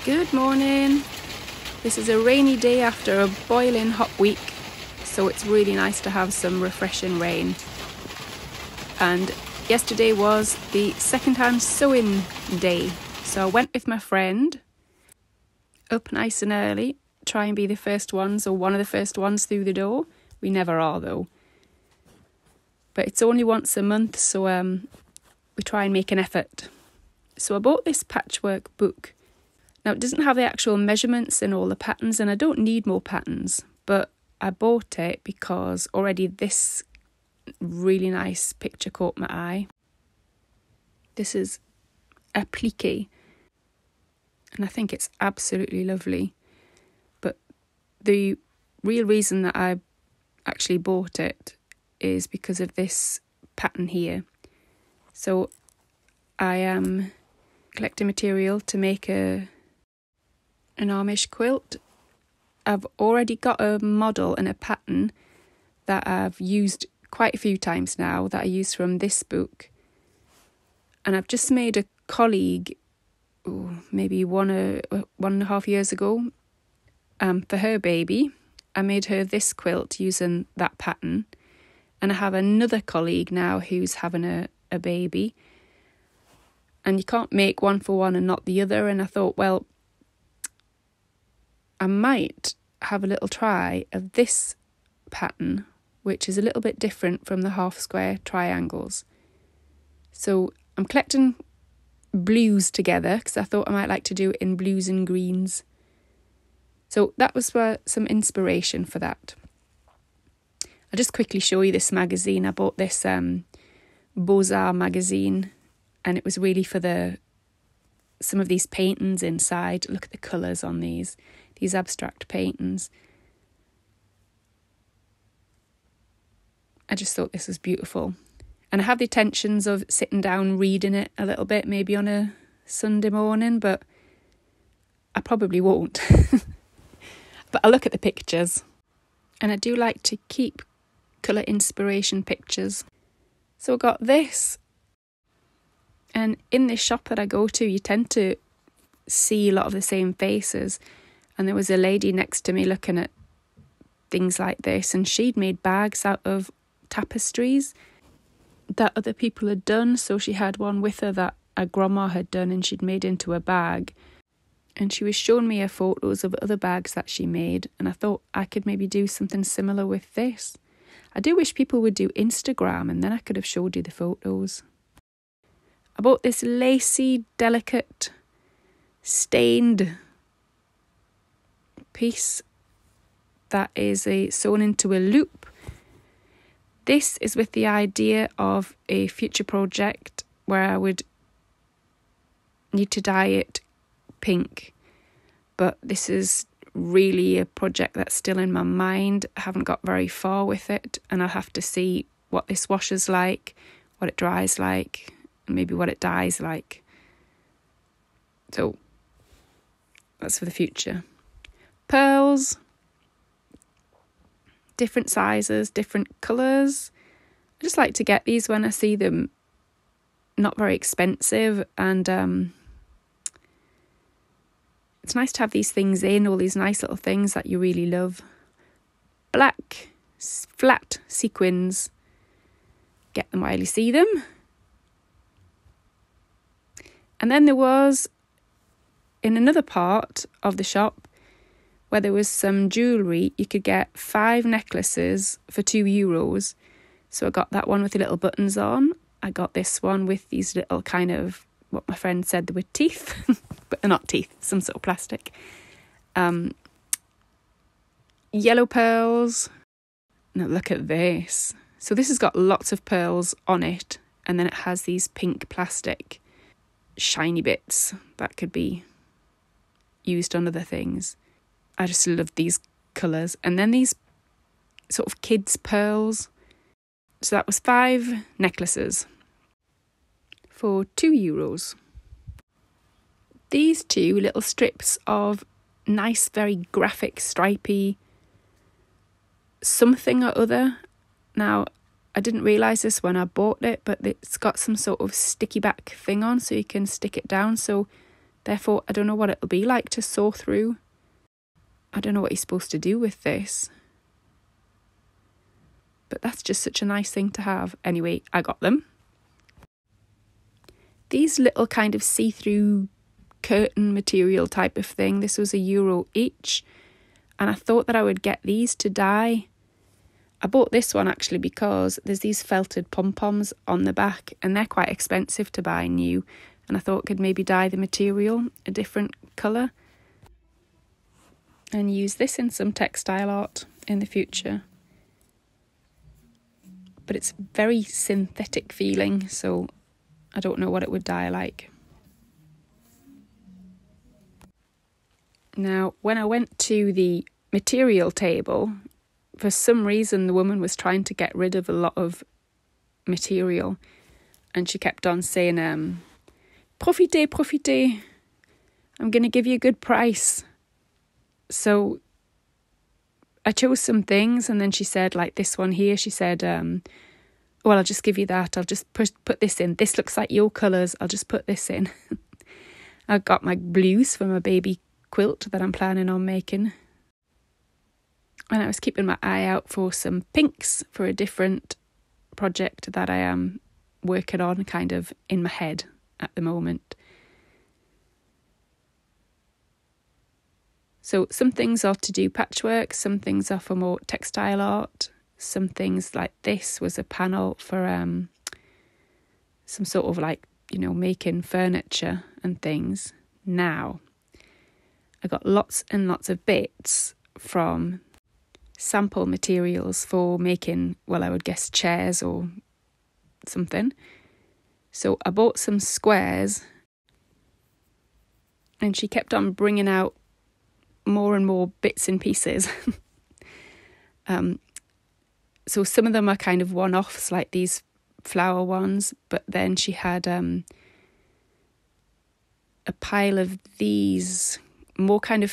Good morning. This is a rainy day after a boiling hot week, so it's really nice to have some refreshing rain. And yesterday was the second hand sewing day, so I went with my friend up nice and early, try and be the first ones or one of the first ones through the door. We never are though. But it's only once a month, so we try and make an effort. So I bought this patchwork book. Now, it doesn't have the actual measurements and all the patterns, and I don't need more patterns, but I bought it because already this really nice picture caught my eye. This is appliqué, and I think it's absolutely lovely. But the real reason that I actually bought it is because of this pattern here. So I am collecting material to make an Amish quilt. I've already got a model and a pattern that I've used quite a few times now, that I used from this book. And I've just made a colleague, maybe 1.5 years ago, for her baby. I made her this quilt using that pattern. And I have another colleague now who's having a baby. And you can't make one for one and not the other. And I thought, well, I might have a little try of this pattern, which is a little bit different from the half square triangles. So I'm collecting blues together because I thought I might like to do it in blues and greens. So that was some inspiration for that. I'll just quickly show you this magazine. I bought this Beaux-Arts magazine, and it was really for some of these paintings inside. Look at the colours on these abstract paintings. I just thought this was beautiful. And I have the intentions of sitting down reading it a little bit, maybe on a Sunday morning, but I probably won't. But I look at the pictures, and I do like to keep colour inspiration pictures. So I got this, and in this shop that I go to, you tend to see a lot of the same faces. And there was a lady next to me looking at things like this, and she'd made bags out of tapestries that other people had done. So she had one with her that a grandma had done, and she'd made into a bag. And she was showing me her photos of other bags that she made, and I thought I could maybe do something similar with this. I do wish people would do Instagram, and then I could have showed you the photos. I bought this lacy, delicate, stained piece that is sewn into a loop. This is with the idea of a future project where I would need to dye it pink, but this is really a project that's still in my mind. I haven't got very far with it, and I'll have to see what this washes like, what it dries like, and maybe what it dyes like. So that's for the future. Pearls, different sizes, different colours. I just like to get these when I see them, not very expensive, and it's nice to have these things in, all these nice little things that you really love. Black, flat sequins. Get them while you see them. And then there was, in another part of the shop, where there was some jewellery, you could get 5 necklaces for €2. So I got that one with the little buttons on. I got this one with these little kind of, what my friend said, they were teeth, but they're not teeth, some sort of plastic. Yellow pearls. Now look at this. So this has got lots of pearls on it, and then it has these pink plastic shiny bits that could be used on other things. I just love these colours. And then these sort of kids' pearls. So that was 5 necklaces for €2. These 2 little strips of nice, very graphic, stripy something or other. Now, I didn't realise this when I bought it, but it's got some sort of sticky back thing on, so you can stick it down. So Therefore, I don't know what it'll be like to sew through. I don't know what you're supposed to do with this. But that's just such a nice thing to have. Anyway, I got them. These little kind of see-through curtain material type of thing. This was €1 each. And I thought that I would get these to dye. I bought this one actually because there's these felted pom-poms on the back and they're quite expensive to buy new. And I thought I could maybe dye the material a different colour and use this in some textile art in the future. But it's very synthetic feeling, so I don't know what it would dye like. Now, when I went to the material table, for some reason the woman was trying to get rid of a lot of material and she kept on saying, profitez, profitez, I'm going to give you a good price. So I chose some things and then she said, like this one here, she said, well, I'll just give you that. I'll just put this in. This looks like your colours. I'll just put this in. I got my blues for my baby quilt that I'm planning on making. And I was keeping my eye out for some pinks for a different project that I am working on kind of in my head at the moment. So some things are to do patchwork, some things are for more textile art, some things like this was a panel for some sort of like, you know, making furniture and things. Now, I got lots and lots of bits from sample materials for making, well, I would guess chairs or something. So I bought some squares and she kept on bringing out more and more bits and pieces. So some of them are kind of one-offs, like these flower ones, but then she had a pile of these more kind of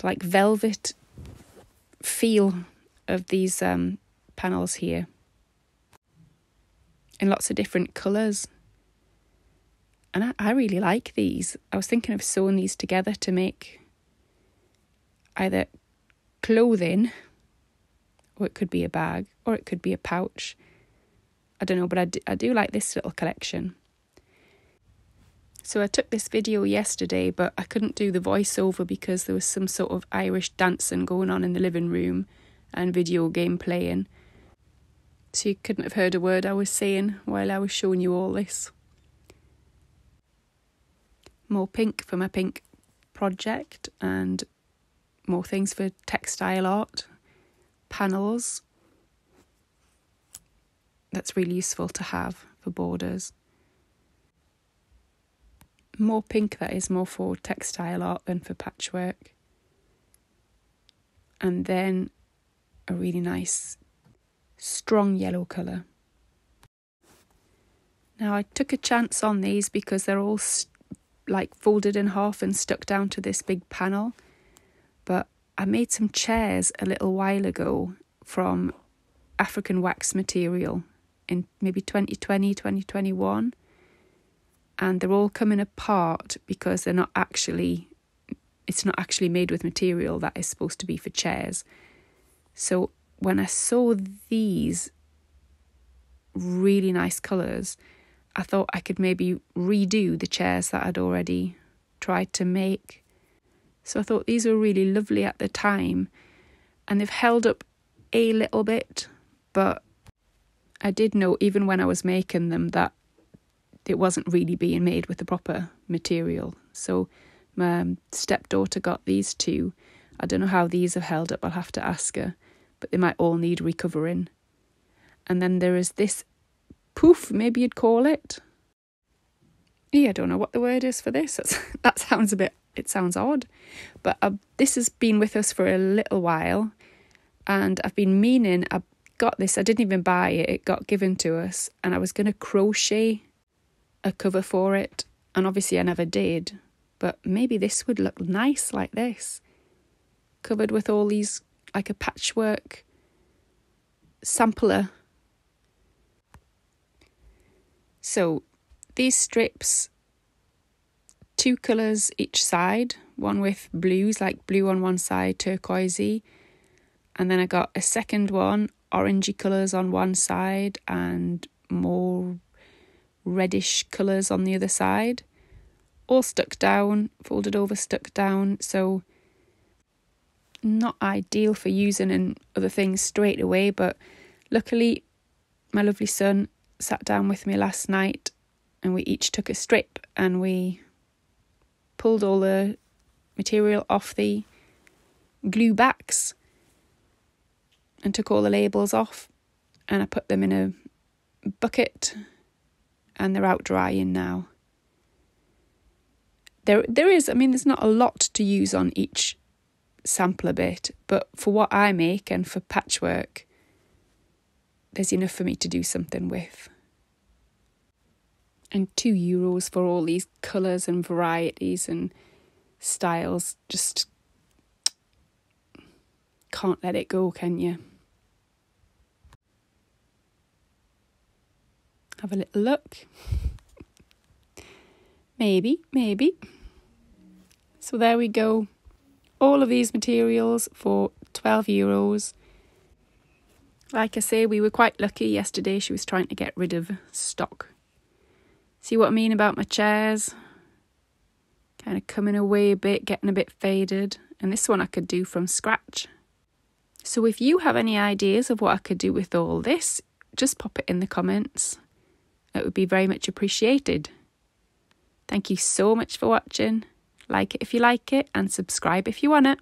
like velvet feel of these panels here in lots of different colours. And I really like these. I was thinking of sewing these together to make either clothing, or it could be a bag, or it could be a pouch. I don't know, but I do like this little collection. So I took this video yesterday, but I couldn't do the voiceover because there was some sort of Irish dancing going on in the living room and video game playing. So you couldn't have heard a word I was saying while I was showing you all this. More pink for my pink project and more things for textile art, panels. That's really useful to have for borders. More pink, that is more for textile art than for patchwork. And then a really nice strong yellow colour. Now I took a chance on these because they're all like folded in half and stuck down to this big panel. But I made some chairs a little while ago from African wax material in maybe 2020, 2021. And they're all coming apart because it's not actually made with material that is supposed to be for chairs. So when I saw these really nice colours, I thought I could maybe redo the chairs that I'd already tried to make. So I thought these were really lovely at the time, and they've held up a little bit, but I did know even when I was making them that it wasn't really being made with the proper material. So my stepdaughter got these two. I don't know how these have held up, I'll have to ask her, but they might all need recovering. And then there is this poof, maybe you'd call it. Yeah, I don't know what the word is for this. That sounds it sounds odd. But this has been with us for a little while, and I've been meaning, I got this, I didn't even buy it, it got given to us, and I was going to crochet a cover for it, and obviously I never did, but maybe this would look nice like this, covered with all these, like a patchwork sampler. So these strips 2 colours each side, one with blues, like blue on one side, turquoisey, and then I got a second one, orangey colours on one side and more reddish colours on the other side, all stuck down, folded over, stuck down, so not ideal for using in other things straight away, but luckily my lovely son sat down with me last night and we each took a strip and we pulled all the material off the glue backs and took all the labels off, and I put them in a bucket and they're out drying now. There is, I mean, there's not a lot to use on each sampler bit, but for what I make and for patchwork, there's enough for me to do something with. And €2 for all these colours and varieties and styles, just can't let it go, can you? Have a little look. Maybe. So there we go. All of these materials for €12. Like I say, we were quite lucky yesterday. She was trying to get rid of stock. See what I mean about my chairs? Kind of coming away a bit, getting a bit faded. And this one I could do from scratch. So if you have any ideas of what I could do with all this, just pop it in the comments. It would be very much appreciated. Thank you so much for watching. Like it if you like it and subscribe if you want it.